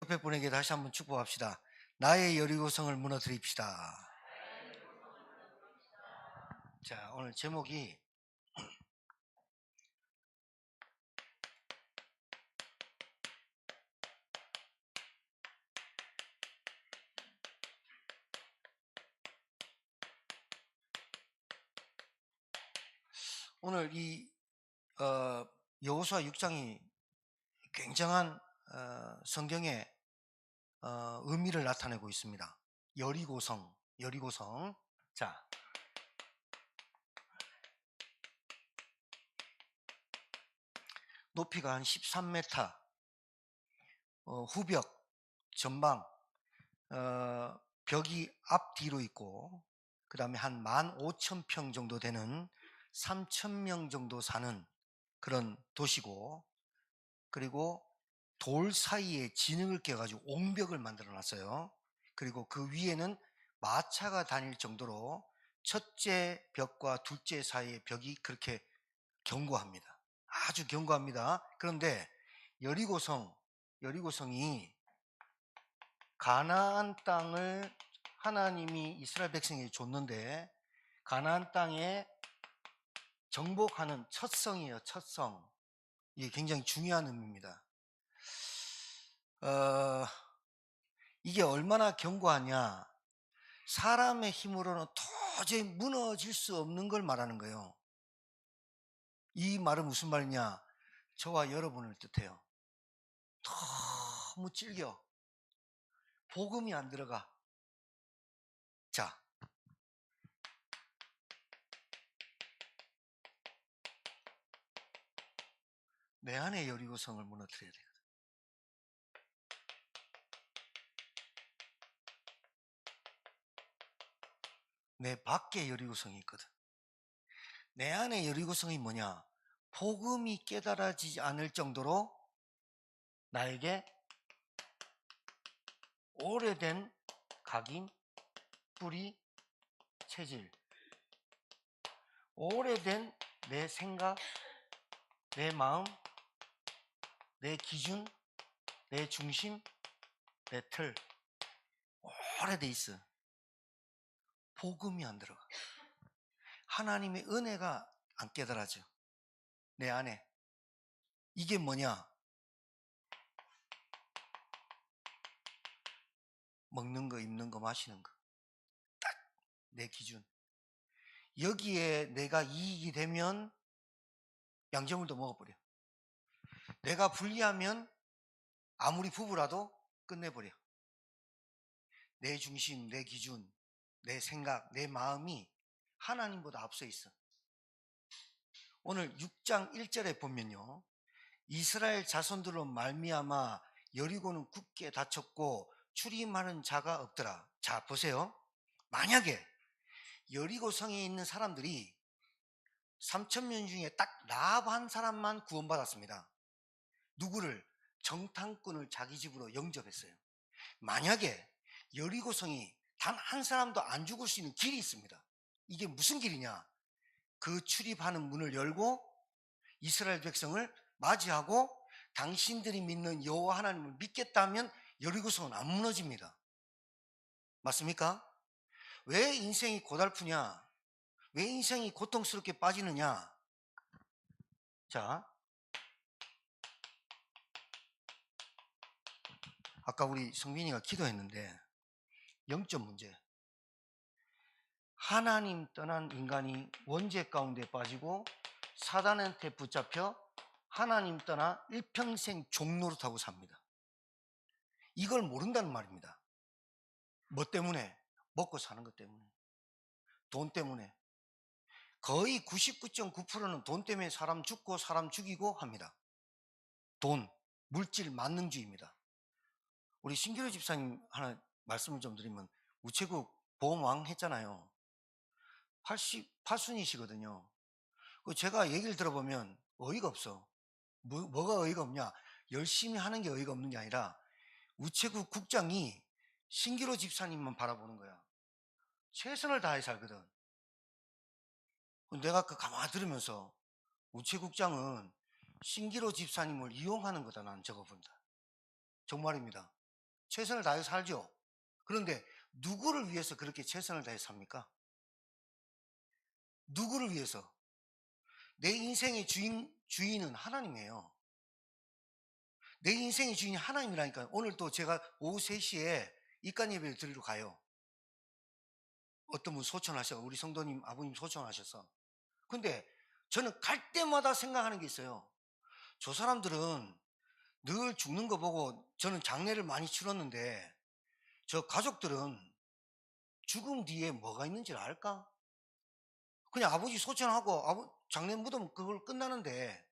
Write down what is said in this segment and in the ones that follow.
옆에 분에게 다시 한번 축복합시다. 나의 여리고성을 무너뜨립시다. 자, 오늘 제목이 오늘 이 여호수아 6장이 굉장한 성경의 의미를 나타내고 있습니다. 여리고성, 여리고성. 자, 높이가 한 13m, 후벽, 전방, 벽이 앞뒤로 있고, 그 다음에 한 15,000평 정도 되는 3,000명 정도 사는 그런 도시고, 그리고 돌 사이에 진흙을 깨가지고 옹벽을 만들어 놨어요. 그리고 그 위에는 마차가 다닐 정도로 첫째 벽과 둘째 사이의 벽이 그렇게 견고합니다. 아주 견고합니다. 그런데 여리고성이 가나안 땅을 하나님이 이스라엘 백성에게 줬는데, 가나안 땅에 정복하는 첫 성이에요. 첫 성. 이게 굉장히 중요한 의미입니다. 이게 얼마나 견고하냐, 사람의 힘으로는 도저히 무너질 수 없는 걸 말하는 거예요. 이 말은 무슨 말이냐, 저와 여러분을 뜻해요. 너무 질겨, 복음이 안 들어가. 자, 내 안에 여리고성을 무너뜨려야 되거든. 내 밖에 여리고성이 있거든. 내 안에 여리고성이 뭐냐, 복음이 깨달아지지 않을 정도로 나에게 오래된 각인, 뿌리, 체질, 오래된 내 생각, 내 마음, 내 기준, 내 중심, 내 틀, 오래돼 있어. 복음이 안 들어가. 하나님의 은혜가 안 깨달아져, 내 안에. 이게 뭐냐, 먹는 거, 입는 거, 마시는 거, 딱 내 기준. 여기에 내가 이익이 되면 양념을도 먹어버려. 내가 불리하면 아무리 부부라도 끝내버려. 내 중심, 내 기준, 내 생각, 내 마음이 하나님보다 앞서 있어. 오늘 6장 1절에 보면요, 이스라엘 자손들로 말미암아 여리고는 굳게 닫혔고 출입하는 자가 없더라. 자, 보세요. 만약에 여리고 성에 있는 사람들이 3,000명 중에 딱 라합 한 사람만 구원받았습니다. 누구를? 정탐꾼을 자기 집으로 영접했어요. 만약에 여리고성이 단 한 사람도 안 죽을 수 있는 길이 있습니다. 이게 무슨 길이냐, 그 출입하는 문을 열고 이스라엘 백성을 맞이하고 당신들이 믿는 여호와 하나님을 믿겠다면 여리고성은 안 무너집니다. 맞습니까? 왜 인생이 고달프냐, 왜 인생이 고통스럽게 빠지느냐. 자, 아까 우리 성빈이가 기도했는데 영적 문제, 하나님 떠난 인간이 원죄 가운데 빠지고 사단한테 붙잡혀 하나님 떠나 일평생 종노릇하고 삽니다. 이걸 모른다는 말입니다. 뭐 때문에? 먹고 사는 것 때문에, 돈 때문에. 거의 99.9%는 돈 때문에 사람 죽고 사람 죽이고 합니다. 돈, 물질 만능주의입니다. 우리 신기루 집사님 하나 말씀을 좀 드리면, 우체국 보험왕 했잖아요. 88순이시거든요. 제가 얘기를 들어보면 어이가 없어. 뭐가 어이가 없냐, 열심히 하는 게 어이가 없는 게 아니라 우체국 국장이 신기루 집사님만 바라보는 거야. 최선을 다해 살거든. 내가 가만히 들으면서 우체국장은 신기루 집사님을 이용하는 거다, 난 저거 본다. 정말입니다. 최선을 다해 살죠. 그런데 누구를 위해서 그렇게 최선을 다해 삽니까? 누구를 위해서? 내 인생의 주인은 하나님이에요. 내 인생의 주인이 하나님이라니까요. 오늘 또 제가 오후 3시에 입간 예배를 드리러 가요. 어떤 분 소천하셔. 우리 성도님 아버님 소천하셔서. 근데 저는 갈 때마다 생각하는 게 있어요. 저 사람들은 늘 죽는 거 보고, 저는 장례를 많이 치렀는데 저 가족들은 죽음 뒤에 뭐가 있는지를 알까? 그냥 아버지 소천하고 장례 무덤 그걸 끝나는데.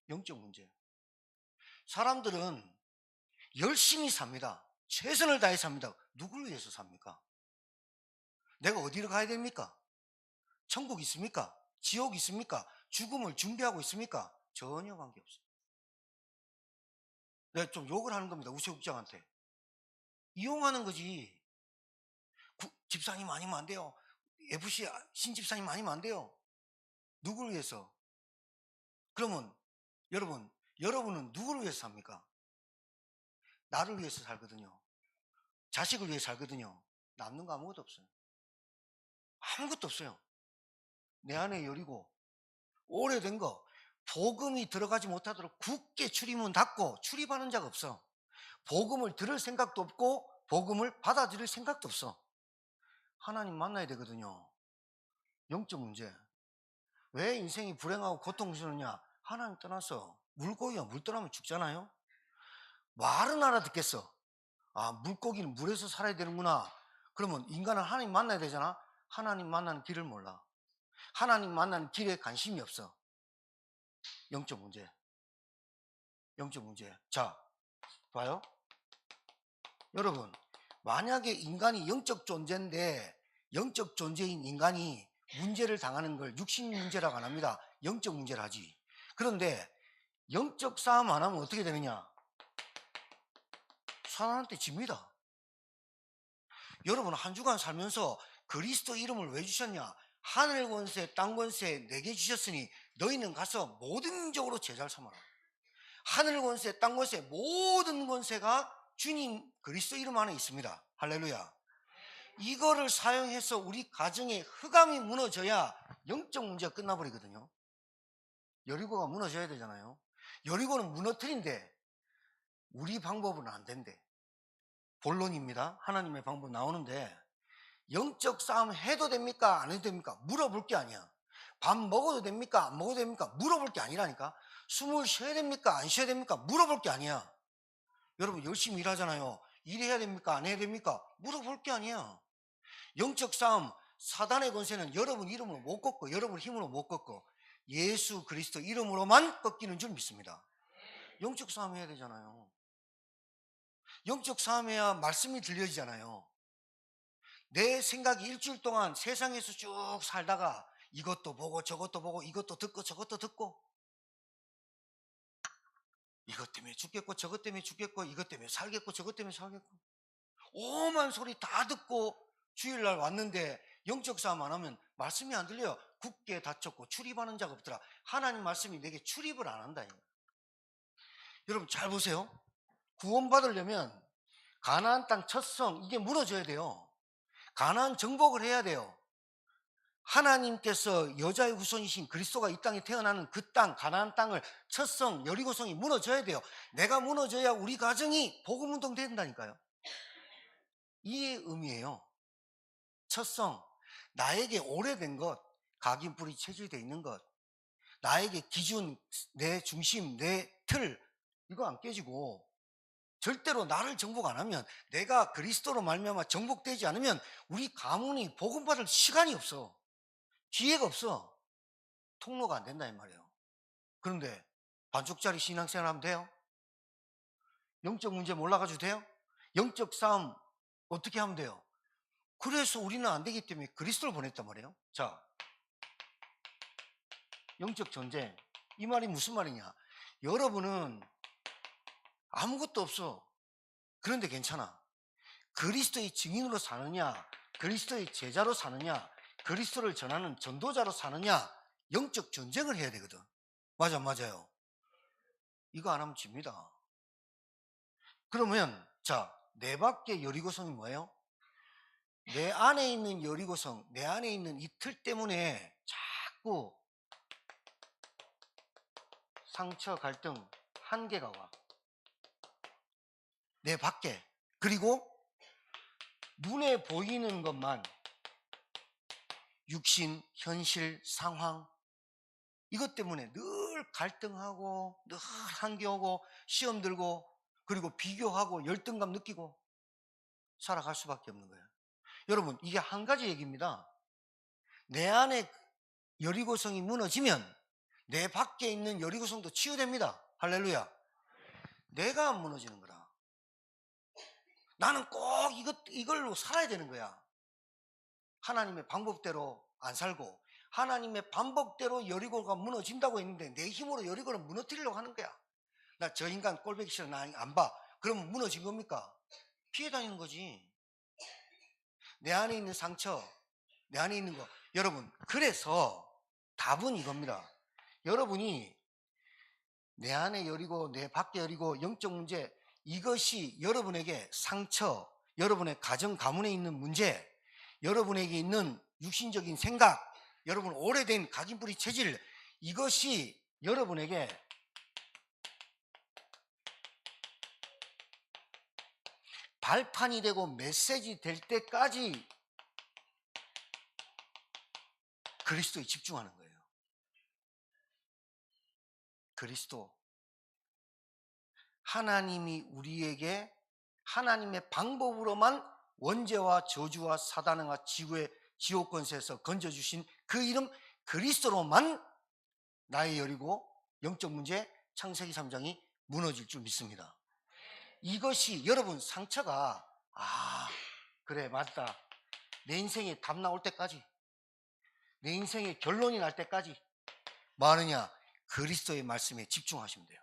영적 문제. 사람들은 열심히 삽니다. 최선을 다해 삽니다. 누구를 위해서 삽니까? 내가 어디로 가야 됩니까? 천국 있습니까? 지옥 있습니까? 죽음을 준비하고 있습니까? 전혀 관계없어요. 내가 좀 욕을 하는 겁니다. 우체국장한테. 이용하는 거지. 집사님 아니면 안 돼요. FC 신집사님 아니면 안 돼요. 누구를 위해서? 그러면 여러분은 누구를 위해서 삽니까? 나를 위해서 살거든요. 자식을 위해 살거든요. 남는 거 아무것도 없어요. 아무것도 없어요. 내 안에 여리고 오래된 거, 복음이 들어가지 못하도록 굳게 출입문 닫고 출입하는 자가 없어. 복음을 들을 생각도 없고 복음을 받아들일 생각도 없어. 하나님 만나야 되거든요. 영적 문제. 왜 인생이 불행하고 고통스럽냐? 하나님 떠나서. 물고기가 물 떠나면 죽잖아요. 말은 알아듣겠어. 아, 물고기는 물에서 살아야 되는구나. 그러면 인간은 하나님 만나야 되잖아. 하나님 만나는 길을 몰라. 하나님 만나는 길에 관심이 없어. 영적 문제. 영적 문제. 자, 봐요. 여러분, 만약에 인간이 영적 존재인데 영적 존재인 인간이 문제를 당하는 걸 육신 문제라고 안 합니다. 영적 문제를 하지. 그런데 영적 싸움 안 하면 어떻게 되느냐? 사단한테 집니다. 여러분, 한 주간 살면서 그리스도 이름을 왜 주셨냐? 하늘 권세, 땅 권세 내게 주셨으니 너희는 가서 모든 민족으로 제자를 삼아라. 하늘 권세, 땅 권세, 모든 권세가 주님 그리스도 이름 안에 있습니다. 할렐루야. 이거를 사용해서 우리 가정의 흑암이 무너져야 영적 문제가 끝나버리거든요. 여리고가 무너져야 되잖아요. 여리고는 무너뜨린데 우리 방법은 안 된대. 본론입니다. 하나님의 방법 나오는데, 영적 싸움 해도 됩니까? 안 해도 됩니까? 물어볼 게 아니야. 밥 먹어도 됩니까? 안 먹어도 됩니까? 물어볼 게 아니라니까. 숨을 쉬어야 됩니까? 안 쉬어야 됩니까? 물어볼 게 아니야. 여러분 열심히 일하잖아요. 일해야 됩니까? 안 해야 됩니까? 물어볼 게 아니야. 영적 싸움, 사단의 권세는 여러분 이름으로 못 꺾고 여러분 힘으로 못 꺾고 예수 그리스도 이름으로만 꺾이는 줄 믿습니다. 영적 싸움 해야 되잖아요. 영적 싸움 해야 말씀이 들려지잖아요. 내 생각이 일주일 동안 세상에서 쭉 살다가 이것도 보고 저것도 보고 이것도 듣고 저것도 듣고, 이것 때문에 죽겠고 저것 때문에 죽겠고 이것 때문에 살겠고 저것 때문에 살겠고 오만 소리 다 듣고 주일날 왔는데 영적 싸움 안 하면 말씀이 안 들려요. 굳게 닫혔고 출입하는 자가 없더라. 하나님 말씀이 내게 출입을 안 한다. 여러분 잘 보세요. 구원받으려면 가나안 땅 첫 성 이게 무너져야 돼요. 가나안 정복을 해야 돼요. 하나님께서 여자의 후손이신 그리스도가 이 땅에 태어나는 그 땅, 가나안 땅을 첫 성 여리고성이 무너져야 돼요. 내가 무너져야 우리 가정이 복음운동 된다니까요. 이 의미예요. 첫 성, 나에게 오래된 것, 각인뿌리 체질되어 있는 것, 나에게 기준, 내 중심, 내 틀, 이거 안 깨지고 절대로 나를 정복 안 하면, 내가 그리스도로 말미암아 정복되지 않으면 우리 가문이 복음받을 시간이 없어. 기회가 없어. 통로가 안 된다 이 말이에요. 그런데 반쪽짜리 신앙생활 하면 돼요? 영적 문제 몰라가지고 돼요? 영적 싸움 어떻게 하면 돼요? 그래서 우리는 안 되기 때문에 그리스도를 보냈단 말이에요. 자, 영적 전쟁, 이 말이 무슨 말이냐? 여러분은 아무것도 없어. 그런데 괜찮아. 그리스도의 증인으로 사느냐, 그리스도의 제자로 사느냐, 그리스도를 전하는 전도자로 사느냐, 영적 전쟁을 해야 되거든. 맞아요. 이거 안 하면 집니다. 그러면 자, 내 밖에 여리고성이 뭐예요? 내 안에 있는 여리고성, 내 안에 있는 이 틀 때문에 자꾸 상처, 갈등, 한계가 와. 내 밖에. 그리고 눈에 보이는 것만, 육신, 현실, 상황, 이것 때문에 늘 갈등하고, 늘 한계 오고, 시험 들고, 그리고 비교하고, 열등감 느끼고 살아갈 수밖에 없는 거예요. 여러분, 이게 한 가지 얘기입니다. 내 안에 여리고성이 무너지면 내 밖에 있는 여리고성도 치유됩니다. 할렐루야. 내가 안 무너지는 거라. 나는 꼭 이걸로 살아야 되는 거야. 하나님의 방법대로 안 살고 하나님의 방법대로 여리고가 무너진다고 했는데 내 힘으로 여리고를 무너뜨리려고 하는 거야. 나 저 인간 꼴보기 싫어, 나 안 봐. 그러면 무너진 겁니까? 피해 다니는 거지. 내 안에 있는 상처, 내 안에 있는 거. 여러분, 그래서 답은 이겁니다. 여러분이 내 안에 여리고 내 밖에 여리고 영적 문제, 이것이 여러분에게 상처, 여러분의 가정 가문에 있는 문제, 여러분에게 있는 육신적인 생각, 여러분 오래된 각인뿌리 체질, 이것이 여러분에게 발판이 되고 메시지 될 때까지 그리스도에 집중하는 거예요. 그리스도. 하나님이 우리에게 하나님의 방법으로만 원죄와 저주와 사단과 지구의 지옥 권세에서 건져주신 그 이름 그리스도로만 나의 여리고 영적 문제 창세기 3장이 무너질 줄 믿습니다. 이것이 여러분 상처가 그래 맞다, 내 인생에 답 나올 때까지, 내 인생에 결론이 날 때까지 뭐 하느냐? 그리스도의 말씀에 집중하시면 돼요.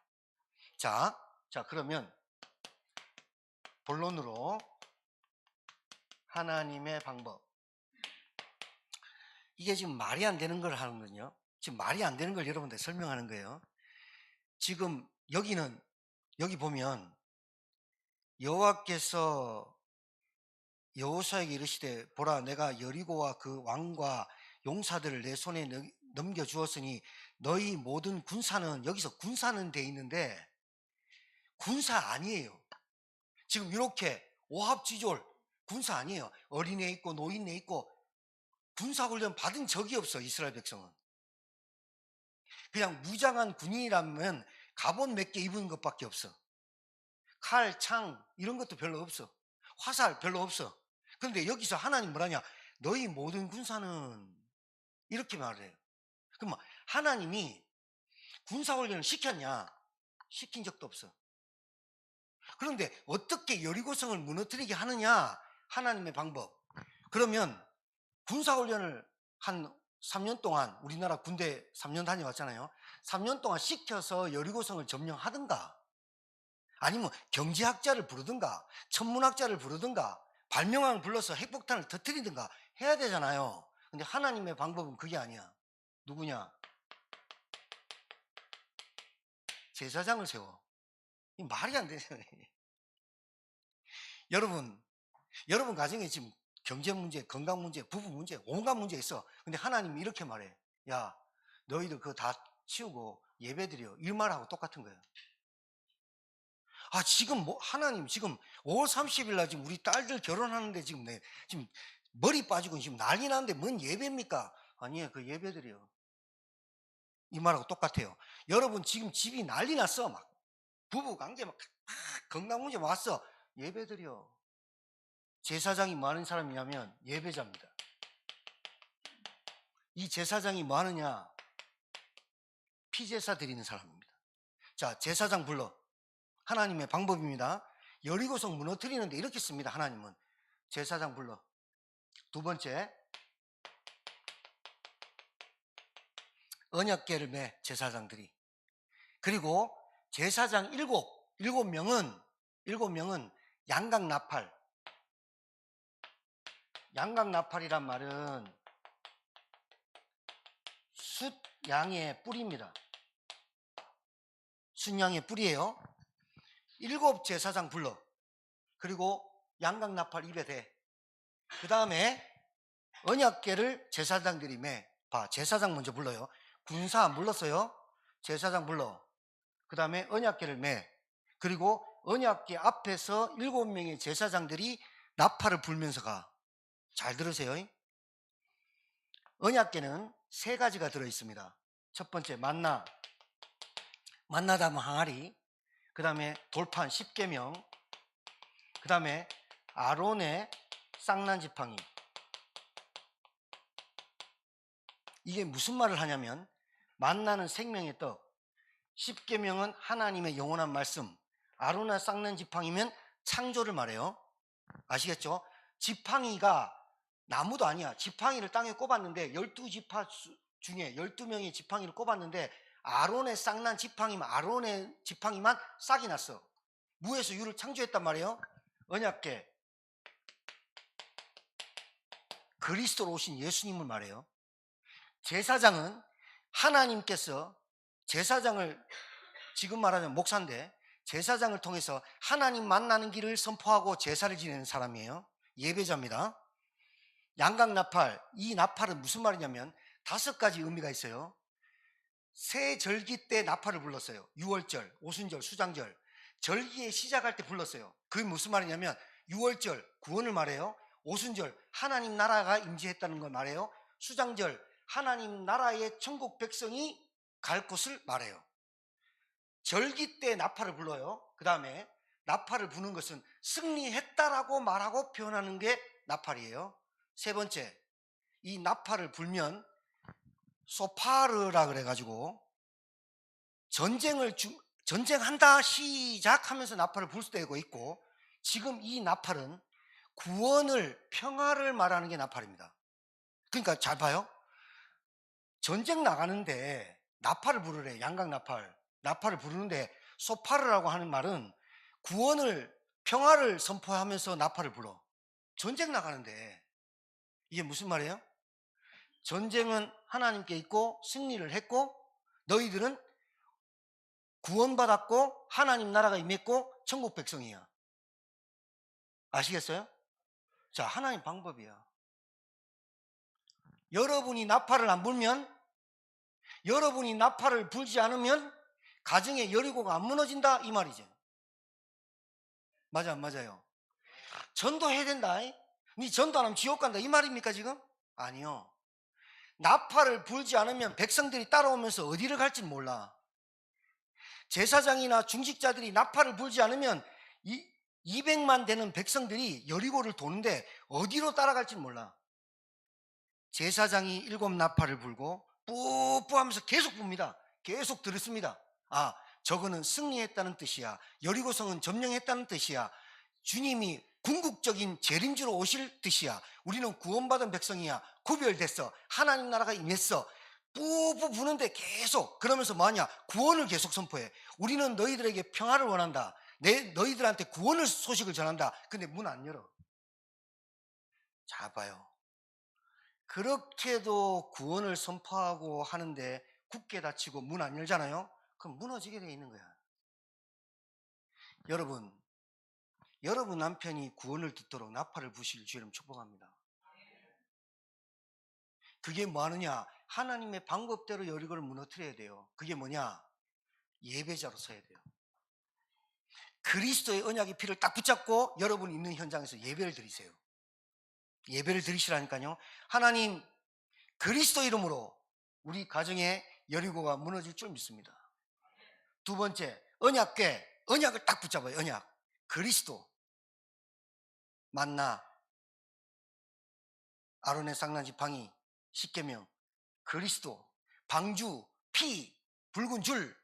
자 그러면 본론으로 하나님의 방법. 이게 지금 말이 안 되는 걸 하는군요. 지금 말이 안 되는 걸 여러분들 설명하는 거예요. 지금 여기 보면 여호와께서 여호수아에게 이르시되 보라 내가 여리고와 그 왕과 용사들을 내 손에 넘겨주었으니 너희 모든 군사는, 여기서 군사는 돼 있는데 군사 아니에요. 지금 이렇게 오합지졸 군사 아니에요. 어린애 있고 노인네 있고 군사훈련 받은 적이 없어. 이스라엘 백성은 그냥 무장한 군인이라면 갑옷 몇 개 입은 것밖에 없어. 칼, 창 이런 것도 별로 없어. 화살 별로 없어. 그런데 여기서 하나님 뭐라냐? 너희 모든 군사는, 이렇게 말해요. 그럼 하나님이 군사훈련을 시켰냐? 시킨 적도 없어. 그런데 어떻게 여리고성을 무너뜨리게 하느냐? 하나님의 방법. 그러면 군사훈련을 한 3년 동안, 우리나라 군대 3년 다녀왔잖아요. 3년 동안 시켜서 여리고성을 점령하든가, 아니면 경제학자를 부르든가, 천문학자를 부르든가, 발명왕 불러서 핵폭탄을 터뜨리든가 해야 되잖아요. 근데 하나님의 방법은 그게 아니야. 누구냐? 제사장을 세워. 이 말이 안 되잖아요. 여러분 가정에 지금 경제 문제, 건강 문제, 부부 문제, 온갖 문제 있어. 근데 하나님이 이렇게 말해. 야, 너희들 그거 다 치우고 예배드려. 이 말하고 똑같은 거예요. 지금 하나님 지금 5월 30일 날 지금 우리 딸들 결혼하는데 지금 머리 빠지고 지금 난리 나는데 뭔 예배입니까? 아니에요. 그 예배드려. 이 말하고 똑같아요. 여러분 지금 집이 난리 났어. 막 부부 관계 막 건강 문제 왔어. 예배드려. 제사장이 뭐 하는 사람이냐면 예배자입니다. 이 제사장이 뭐 하느냐? 피제사 드리는 사람입니다. 자, 제사장 불러. 하나님의 방법입니다. 여리고성 무너뜨리는데 이렇게 씁니다. 하나님은 제사장 불러. 두 번째, 언약궤를 매 제사장들이. 그리고 제사장 일곱 명은 양각나팔. 양각나팔이란 말은 숫양의 뿔입니다. 숫양의 뿔이에요. 7 제사장 불러. 그리고 양강나팔 입에 대. 그 다음에 언약궤를 제사장들이 매. 봐, 제사장 먼저 불러요. 군사 안 불렀어요. 제사장 불러. 그 다음에 언약궤를 매. 그리고 언약궤 앞에서 7명의 제사장들이 나팔을 불면서 가. 잘 들으세요. 언약궤는 3가지가 들어있습니다. 첫 번째 만나 담은 항아리, 그 다음에 돌판 10계명, 그 다음에 아론의 쌍난 지팡이. 이게 무슨 말을 하냐면 만나는 생명의 떡, 10계명은 하나님의 영원한 말씀, 아론의 쌍난 지팡이면 창조를 말해요. 아시겠죠? 지팡이가 나무도 아니야. 지팡이를 땅에 꼽았는데 12지파 중에 12명의 지팡이를 꼽았는데 아론의 쌍난 지팡이만, 아론의 지팡이만 싹이 났어. 무에서 유를 창조했단 말이에요. 언약궤, 그리스도로 오신 예수님을 말해요. 제사장은 하나님께서 제사장을, 지금 말하면 목사인데 제사장을 통해서 하나님 만나는 길을 선포하고 제사를 지내는 사람이에요. 예배자입니다. 양강나팔, 이 나팔은 무슨 말이냐면 5가지 의미가 있어요. 새 절기 때 나팔을 불렀어요. 6월절, 오순절, 수장절. 절기에 시작할 때 불렀어요. 그게 무슨 말이냐면 6월절 구원을 말해요. 오순절 하나님 나라가 임재했다는 걸 말해요. 수장절 하나님 나라의 천국 백성이 갈 곳을 말해요. 절기 때 나팔을 불러요. 그 다음에 나팔을 부는 것은 승리했다라고 말하고 표현하는 게 나팔이에요. 3번째, 이 나팔을 불면 소파르라 그래가지고 전쟁한다 시작하면서 나팔을 불 수도 있고, 지금 이 나팔은 구원을, 평화를 말하는 게 나팔입니다. 그러니까 잘 봐요. 전쟁 나가는데 나팔을 부르래. 양강나팔, 나팔을 부르는데 소파르라고 하는 말은 구원을, 평화를 선포하면서 나팔을 불어. 전쟁 나가는데 이게 무슨 말이에요? 전쟁은 하나님께 있고 승리를 했고 너희들은 구원받았고 하나님 나라가 임했고 천국 백성이야. 아시겠어요? 자, 하나님 방법이야. 여러분이 나팔을 안 불면, 여러분이 나팔을 불지 않으면 가정의 여리고가 안 무너진다 이 말이죠. 맞아 안 맞아요? 전도해야 된다. 니 전도 안 하면 지옥 간다 이 말입니까 지금? 아니요. 나팔을 불지 않으면 백성들이 따라오면서 어디를 갈지 몰라. 제사장이나 중직자들이 나팔을 불지 않으면 200만 되는 백성들이 여리고를 도는데 어디로 따라갈지 몰라. 제사장이 7나팔을 불고 뿌뿌하면서 계속 붑니다. 계속 들었습니다. 아, 저거는 승리했다는 뜻이야. 여리고성은 점령했다는 뜻이야. 주님이 궁극적인 재림주로 오실 뜻이야. 우리는 구원받은 백성이야. 구별됐어. 하나님 나라가 임했어. 뿌뿌 부는데 계속, 그러면서 뭐하냐? 구원을 계속 선포해. 우리는 너희들에게 평화를 원한다. 너희들한테 구원을 소식을 전한다. 근데 문 안 열어. 자 봐요. 그렇게도 구원을 선포하고 하는데 굳게 닫히고 문 안 열잖아요. 그럼 무너지게 돼 있는 거야. 여러분 남편이 구원을 듣도록 나팔을 부실 주님 축복합니다. 그게 뭐 하느냐? 하나님의 방법대로 여리고를 무너뜨려야 돼요. 그게 뭐냐? 예배자로 서야 돼요. 그리스도의 언약의 피를 딱 붙잡고 여러분 있는 현장에서 예배를 드리세요. 예배를 드리시라니까요. 하나님, 그리스도 이름으로 우리 가정에 여리고가 무너질 줄 믿습니다. 2번째, 언약을 딱 붙잡아요. 언약. 그리스도, 만나, 아론의 쌍난 지팡이, 10계명, 그리스도, 방주, 피, 붉은 줄,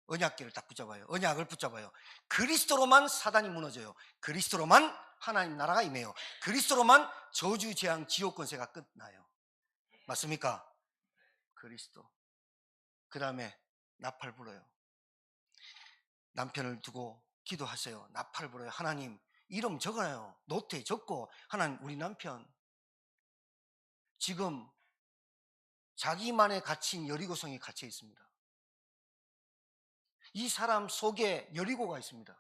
언약궤를 딱 붙잡아요. 언약을 붙잡아요. 그리스도로만 사단이 무너져요. 그리스도로만 하나님 나라가 임해요. 그리스도로만 저주, 재앙, 지옥 권세가 끝나요. 맞습니까? 그리스도. 그 다음에 나팔 불어요. 남편을 두고 기도하세요. 나팔 불어요. 하나님 이름 적어요. 노트에 적고, 하나님 우리 남편 지금 자기만의 갇힌 여리고성에 갇혀 있습니다. 이 사람 속에 여리고가 있습니다.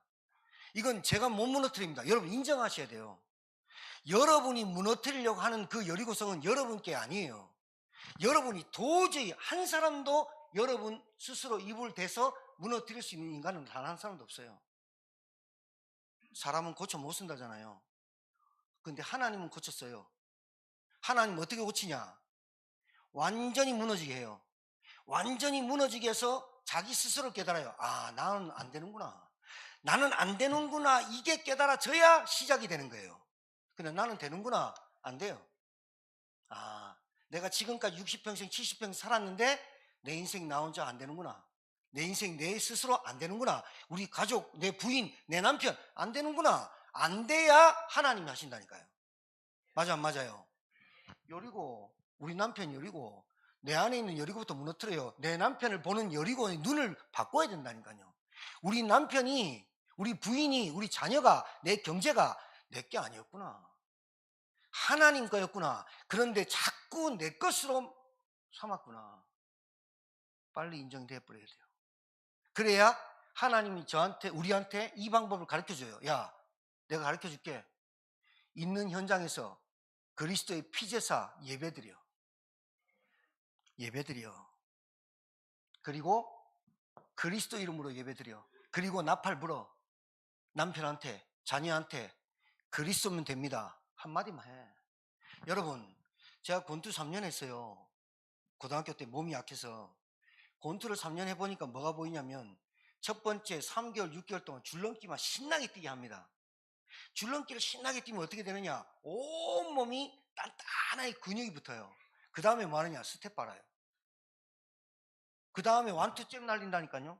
이건 제가 못 무너뜨립니다. 여러분 인정하셔야 돼요. 여러분이 무너뜨리려고 하는 그 여리고성은 여러분께 아니에요. 여러분이 도저히 한 사람도 여러분 스스로 입을 대서 무너뜨릴 수 있는 인간은 단 한 사람도 없어요. 사람은 고쳐 못 쓴다잖아요. 근데 하나님은 고쳤어요. 하나님 어떻게 고치냐? 완전히 무너지게 해요. 완전히 무너지게 해서 자기 스스로 깨달아요. 아, 나는 안 되는구나. 나는 안 되는구나. 이게 깨달아져야 시작이 되는 거예요. 근데 나는 되는구나. 안 돼요. 아, 내가 지금까지 60평생, 70평생 살았는데 내 인생 나 혼자 안 되는구나. 내 인생 내 스스로 안 되는구나. 우리 가족, 내 부인, 내 남편 안 되는구나. 안 돼야 하나님이 하신다니까요. 맞아, 안 맞아요? 여리고, 우리 남편 여리고, 내 안에 있는 여리고부터 무너뜨려요. 내 남편을 보는 여리고의 눈을 바꿔야 된다니까요. 우리 남편이, 우리 부인이, 우리 자녀가, 내 경제가 내게 아니었구나. 하나님 거였구나. 그런데 자꾸 내 것으로 삼았구나. 빨리 인정돼 버려야 돼요. 그래야 하나님이 저한테, 우리한테 이 방법을 가르쳐 줘요. 야, 내가 가르쳐 줄게. 있는 현장에서 그리스도의 피제사 예배드려. 예배드려. 그리고 그리스도 이름으로 예배드려. 그리고 나팔 불어. 남편한테, 자녀한테 그리스도면 됩니다. 한마디만 해. 여러분, 제가 권투 3년 했어요. 고등학교 때 몸이 약해서. 권투를 3년 해보니까 뭐가 보이냐면 첫 번째 3개월, 6개월 동안 줄넘기만 신나게 뛰게 합니다. 줄넘기를 신나게 뛰면 어떻게 되느냐? 온몸이 단단하게 근육이 붙어요. 그 다음에 뭐 하느냐? 스텝 빨아요. 그 다음에 완투잽 날린다니까요.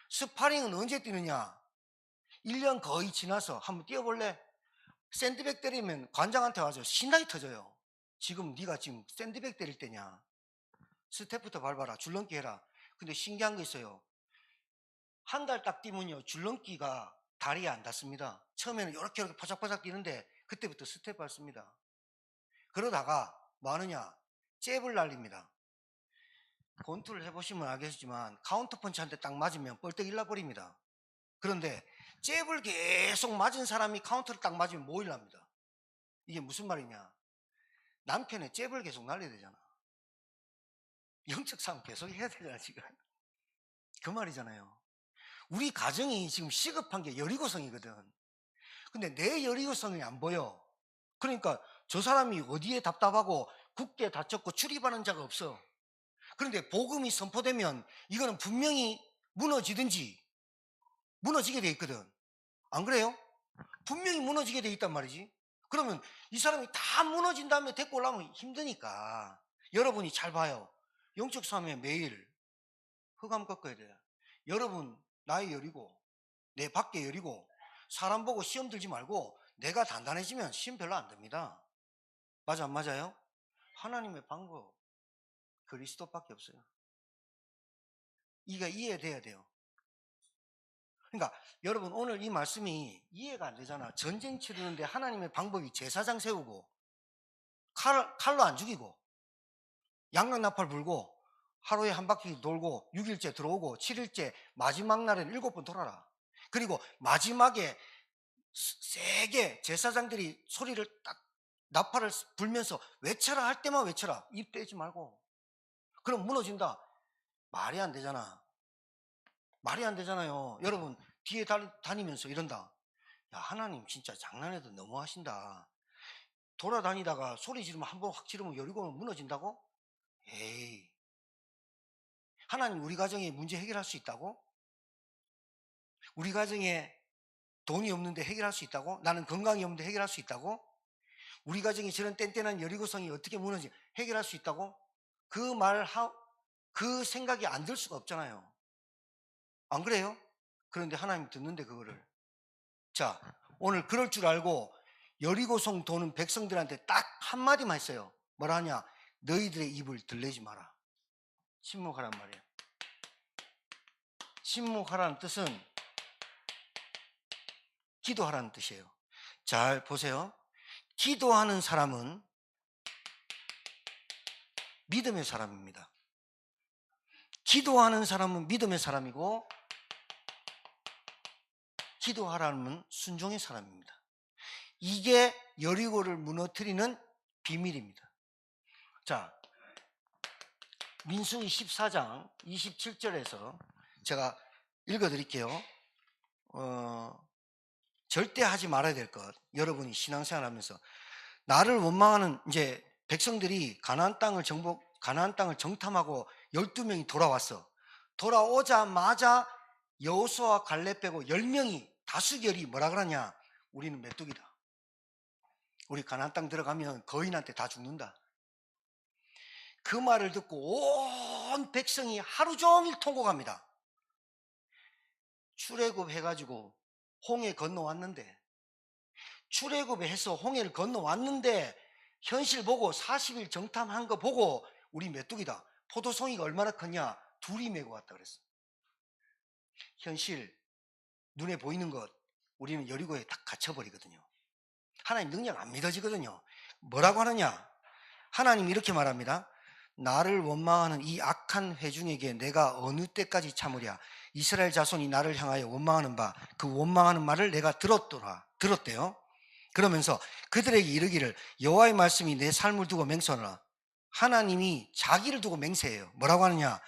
스파링은 언제 뛰느냐? 1년 거의 지나서 한번 뛰어볼래? 샌드백 때리면 관장한테 와서 신나게 터져요. 지금 네가 지금 샌드백 때릴 때냐? 스텝부터 밟아라. 줄넘기 해라. 근데 신기한 거 있어요. 한 달 딱 뛰면요, 줄넘기가 다리에 안 닿습니다. 처음에는 이렇게 바삭바삭 뛰는데 그때부터 스텝 밟습니다. 그러다가 뭐 하느냐? 잽을 날립니다. 권투를 해보시면 알겠지만 카운터 펀치한테 딱 맞으면 뻘떡 일나버립니다. 그런데 잽을 계속 맞은 사람이 카운터를 딱 맞으면 뭐 일납니다. 이게 무슨 말이냐? 남편의 잽을 계속 날려야 되잖아. 영적 싸움 계속 해야 되잖아 지금. 그 말이잖아요. 우리 가정이 지금 시급한 게 여리고성이거든. 근데 내 여리고성이 안 보여. 그러니까 저 사람이 어디에 답답하고 굳게 다쳤고 출입하는 자가 없어. 그런데 복음이 선포되면 이거는 분명히 무너지든지 무너지게 돼 있거든. 안 그래요? 분명히 무너지게 돼 있단 말이지. 그러면 이 사람이 다 무너진 다음에 데리고 오려면 힘드니까 여러분이 잘 봐요. 영적 싸움에 매일 흑암 꺾어야 돼. 여러분 나의 열이고 내 밖에 열이고 사람 보고 시험 들지 말고 내가 단단해지면 시험 별로 안 됩니다. 맞아 안 맞아요? 하나님의 방법 그리스도밖에 없어요. 이게 이해돼야 돼요. 그러니까 여러분 오늘 이 말씀이 이해가 안 되잖아. 전쟁 치르는데 하나님의 방법이 제사장 세우고 칼로 안 죽이고 양각나팔 불고 하루에 한 바퀴 돌고 6일째 들어오고 7일째 마지막 날에는 7번 돌아라. 그리고 마지막에 세게 제사장들이 소리를 딱 나팔을 불면서 외쳐라 할 때만 외쳐라. 입 떼지 말고. 그럼 무너진다. 말이 안 되잖아. 말이 안 되잖아요. 여러분 뒤에 다니면서 이런다. 야 하나님 진짜 장난해도 너무 하신다. 돌아다니다가 소리 지르면 한 번 확 지르면 여리고 무너진다고? 에이. 하나님 우리 가정에 문제 해결할 수 있다고? 우리 가정에 돈이 없는데 해결할 수 있다고? 나는 건강이 없는데 해결할 수 있다고? 우리 가정이 저런 뗀뗀한 여리고성이 어떻게 무너지 해결할 수 있다고? 그 생각이 안 들 수가 없잖아요. 안 그래요? 그런데 하나님 듣는데 그거를. 자, 오늘 그럴 줄 알고 여리고성 도는 백성들한테 딱 한마디만 했어요. 뭐라 하냐? 너희들의 입을 들리지 마라. 침묵하란 말이에요. 침묵하라는 뜻은 기도하라는 뜻이에요. 잘 보세요. 기도하는 사람은 믿음의 사람입니다. 기도하는 사람은 믿음의 사람이고 기도하라는 순종의 사람입니다. 이게 여리고를 무너뜨리는 비밀입니다. 자, 민수기 14장 27절에서 제가 읽어드릴게요. 절대 하지 말아야 될 것. 여러분이 신앙생활하면서 나를 원망하는 이제 백성들이 가나안 땅을 정탐하고 12명이 돌아왔어. 돌아오자마자 여호수아와 갈렙 빼고 10명이 다수결이 뭐라 그러냐? 우리는 메뚜기다. 우리 가나안 땅 들어가면 거인한테 다 죽는다. 그 말을 듣고 온 백성이 하루 종일 통곡합니다. 출애굽 해가지고 홍해 건너왔는데, 출애굽해서 홍해를 건너왔는데 현실 보고 40일 정탐한 거 보고 우리 메뚜기다. 포도송이가 얼마나 컸냐? 둘이 메고 왔다 그랬어. 현실 눈에 보이는 것 우리는 여리고에 딱 갇혀버리거든요. 하나님 능력 안 믿어지거든요. 뭐라고 하느냐? 하나님 이렇게 말합니다. 나를 원망하는 이 악한 회중에게 내가 어느 때까지 참으랴? 이스라엘 자손이 나를 향하여 원망하는 바 그 원망하는 말을 내가 들었대요. 그러면서 그들에게 이르기를 여호와의 말씀이 내 삶을 두고 맹세하노라. 하나님이 자기를 두고 맹세해요. 뭐라고 하느냐?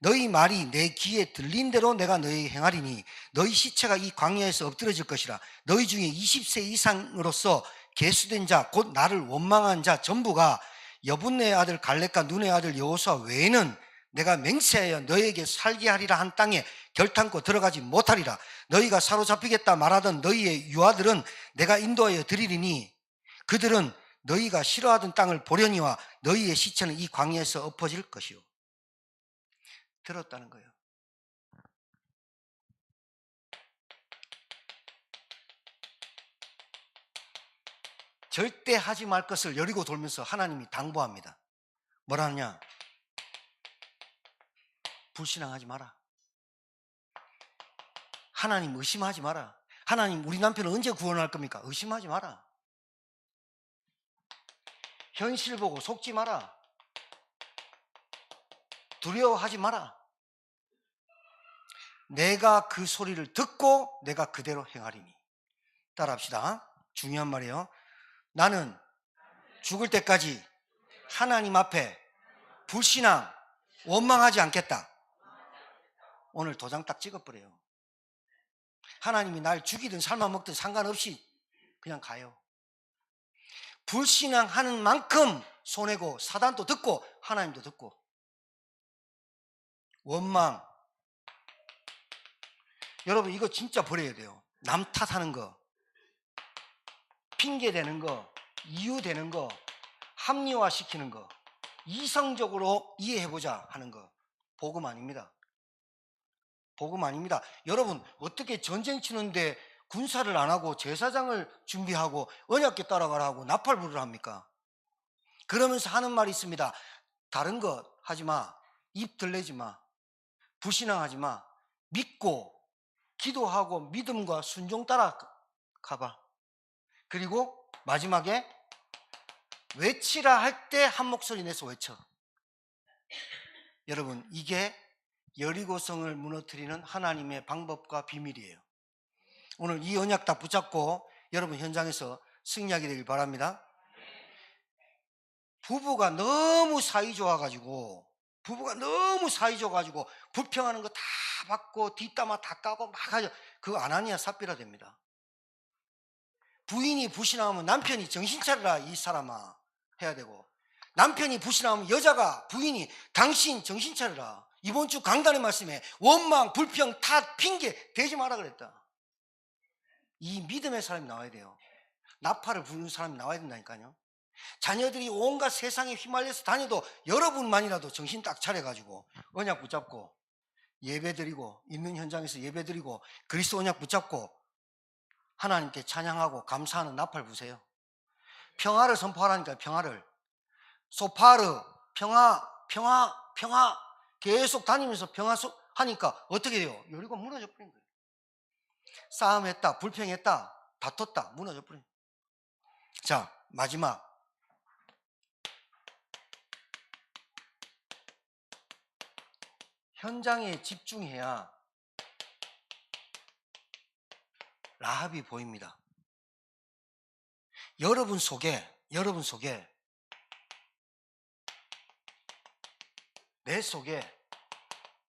너희 말이 내 귀에 들린 대로 내가 너희 행하리니 너희 시체가 이 광야에서 엎드러질 것이라. 너희 중에 20세 이상으로서 계수된 자 곧 나를 원망한 자 전부가 여분네의 아들 갈렙과 눈의 아들 여호수아 외에는 내가 맹세하여 너희에게 살게 하리라 한 땅에 결탄코 들어가지 못하리라. 너희가 사로잡히겠다 말하던 너희의 유아들은 내가 인도하여 드리리니 그들은 너희가 싫어하던 땅을 보려니와 너희의 시체는 이 광야에서 엎어질 것이요. 들었다는 거예요. 절대 하지 말 것을 여리고 돌면서 하나님이 당부합니다. 뭐라 하냐? 불신앙하지 마라. 하나님 의심하지 마라. 하나님 우리 남편은 언제 구원할 겁니까? 의심하지 마라. 현실 보고 속지 마라. 두려워하지 마라. 내가 그 소리를 듣고 내가 그대로 행하리니. 따라합시다. 중요한 말이에요. 나는 죽을 때까지 하나님 앞에 불신앙, 원망하지 않겠다. 오늘 도장 딱 찍어버려요. 하나님이 날 죽이든 삶아 먹든 상관없이 그냥 가요. 불신앙하는 만큼 손해고 사단도 듣고 하나님도 듣고. 원망. 여러분 이거 진짜 버려야 돼요. 남 탓하는 거, 핑계대는 거, 이유대는 거, 합리화시키는 거, 이성적으로 이해해보자 하는 거 복음 아닙니다. 복음 아닙니다. 여러분 어떻게 전쟁 치는데 군사를 안 하고 제사장을 준비하고 언약궤 따라가라고 나팔부를 합니까? 그러면서 하는 말이 있습니다. 다른 것 하지 마. 입 들레지 마. 불신앙하지 마. 믿고 기도하고 믿음과 순종 따라 가봐. 그리고 마지막에 외치라 할 때 한 목소리 내서 외쳐. 여러분 이게 여리고성을 무너뜨리는 하나님의 방법과 비밀이에요. 오늘 이 언약 다 붙잡고 여러분 현장에서 승리하게 되길 바랍니다. 부부가 너무 사이 좋아가지고 불평하는 거 다 받고 뒷담화 다 까고 막 하죠. 그거 아나니아 삽비라 됩니다. 부인이 불신하면 남편이 정신 차려라 이 사람아 해야 되고, 남편이 불신하면 여자가 부인이 당신 정신 차려라. 이번 주 강단의 말씀에 원망, 불평, 탓, 핑계 대지 마라 그랬다. 이 믿음의 사람이 나와야 돼요. 나팔을 부는 사람이 나와야 된다니까요. 자녀들이 온갖 세상에 휘말려서 다녀도 여러분만이라도 정신 딱 차려가지고 언약 붙잡고 예배드리고, 있는 현장에서 예배드리고 그리스도 언약 붙잡고 하나님께 찬양하고 감사하는 나팔 부세요. 평화를 선포하라니까요. 평화를. 소파르 평화 계속 다니면서 평화 하니까 어떻게 돼요? 여리고 무너져 버린 거예요. 싸움했다, 불평했다, 다퉜다, 무너져 버린 거예요. 자, 마지막. 현장에 집중해야 라합이 보입니다. 여러분 속에 내 속에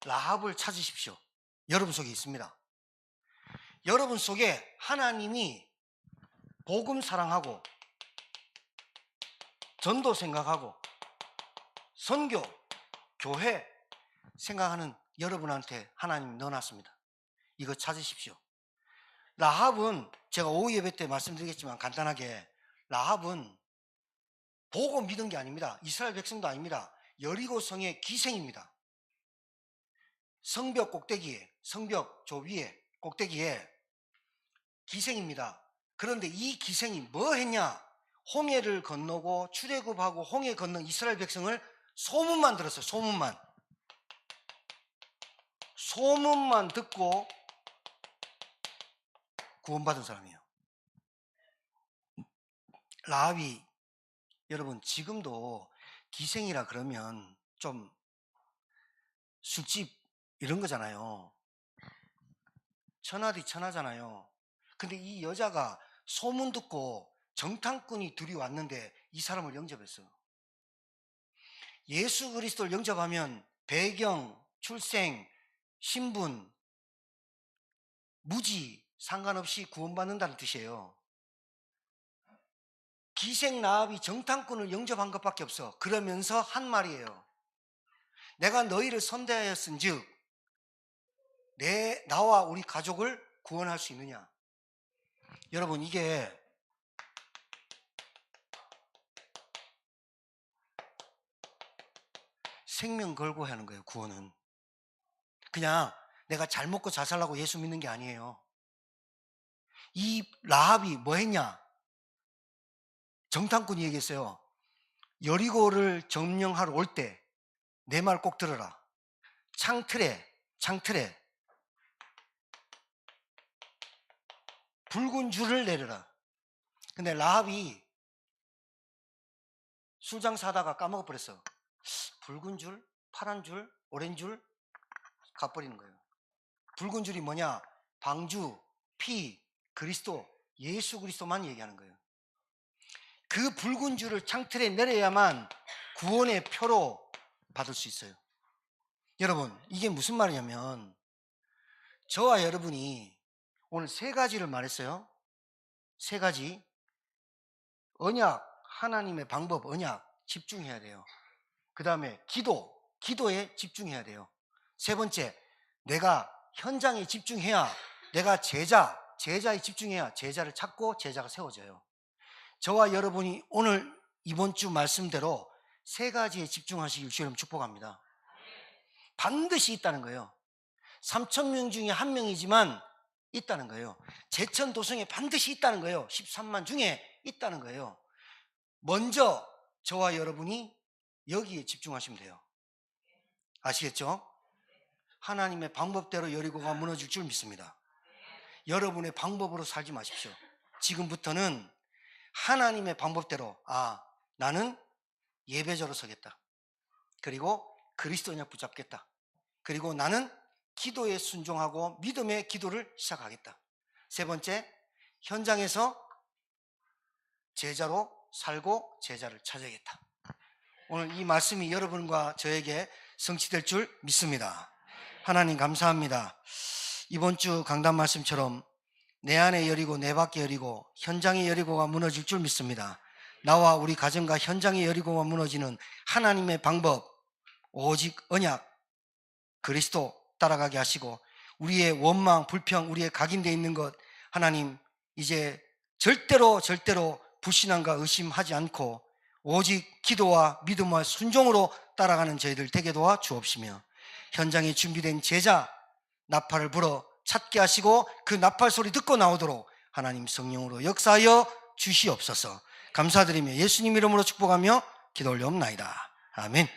라합을 찾으십시오. 여러분 속에 있습니다. 여러분 속에 하나님이 복음 사랑하고 전도 생각하고 선교, 교회 생각하는 여러분한테 하나님이 넣어놨습니다. 이거 찾으십시오. 라합은 제가 오후 예배 때 말씀드리겠지만 간단하게, 라합은 보고 믿은 게 아닙니다. 이스라엘 백성도 아닙니다. 여리고 성의 기생입니다. 성벽 꼭대기에, 성벽 저 위에 꼭대기에 기생입니다. 그런데 이 기생이 뭐 했냐? 홍해를 건너고 출애굽하고 홍해 건넌 이스라엘 백성을 소문만 들었어요. 소문만 듣고 구원받은 사람이에요. 라합이, 여러분 지금도 기생이라 그러면 좀 술집 이런 거잖아요. 천하디 천하잖아요. 근데 이 여자가 소문 듣고 정탐꾼이 둘이 왔는데 이 사람을 영접했어요. 예수 그리스도를 영접하면 배경, 출생, 신분, 무지 상관없이 구원받는다는 뜻이에요. 기생 라합이 정탐꾼을 영접한 것밖에 없어. 그러면서 한 말이에요. 내가 너희를 선대하였은즉 나와 우리 가족을 구원할 수 있느냐. 여러분, 이게 생명 걸고 하는 거예요. 구원은 그냥 내가 잘 먹고 잘 살라고 예수 믿는 게 아니에요. 이 라합이 뭐 했냐? 정탐꾼이 얘기했어요. 여리고를 점령하러 올 때 내 말 꼭 들어라. 창틀에 붉은 줄을 내려라. 근데 라합이 술장 사다가 까먹어 버렸어. 붉은 줄, 파란 줄, 오렌 줄 가버리는 거예요. 붉은 줄이 뭐냐? 방주, 피, 그리스도, 예수 그리스도만 얘기하는 거예요. 그 붉은 줄을 창틀에 내려야만 구원의 표로 받을 수 있어요. 여러분, 이게 무슨 말이냐면, 저와 여러분이 오늘 세 가지를 말했어요. 세 가지. 언약, 하나님의 방법, 언약 집중해야 돼요. 그 다음에 기도에 집중해야 돼요. 세 번째, 내가 현장에 집중해야, 내가 제자에 집중해야 제자를 찾고 제자가 세워져요. 저와 여러분이 오늘 이번 주 말씀대로 세 가지에 집중하시길 주님 축복합니다. 반드시 있다는 거예요. 3,000명 중에 한 명이지만 있다는 거예요. 제천도성에 반드시 있다는 거예요. 13만 중에 있다는 거예요. 먼저 저와 여러분이 여기에 집중하시면 돼요. 아시겠죠? 하나님의 방법대로 여리고가 무너질 줄 믿습니다. 여러분의 방법으로 살지 마십시오. 지금부터는 하나님의 방법대로, 나는 예배자로 서겠다. 그리고 그리스도 언약 붙잡겠다. 그리고 나는 기도에 순종하고 믿음의 기도를 시작하겠다. 세 번째, 현장에서 제자로 살고 제자를 찾아야겠다. 오늘 이 말씀이 여러분과 저에게 성취될 줄 믿습니다. 하나님 감사합니다. 이번 주 강단 말씀처럼 내 안에 여리고 내 밖에 여리고 현장의 여리고가 무너질 줄 믿습니다. 나와 우리 가정과 현장의 여리고가 무너지는 하나님의 방법, 오직 언약, 그리스도 따라가게 하시고, 우리의 원망, 불평, 우리의 각인되어 있는 것, 하나님 이제 절대로 불신앙과 의심하지 않고 오직 기도와 믿음과 순종으로 따라가는 저희들 되게 도와 주옵시며, 현장에 준비된 제자 나팔을 불어 찾게 하시고 그 나팔 소리 듣고 나오도록 하나님 성령으로 역사하여 주시옵소서. 감사드리며 예수님 이름으로 축복하며 기도 올려옵나이다. 아멘.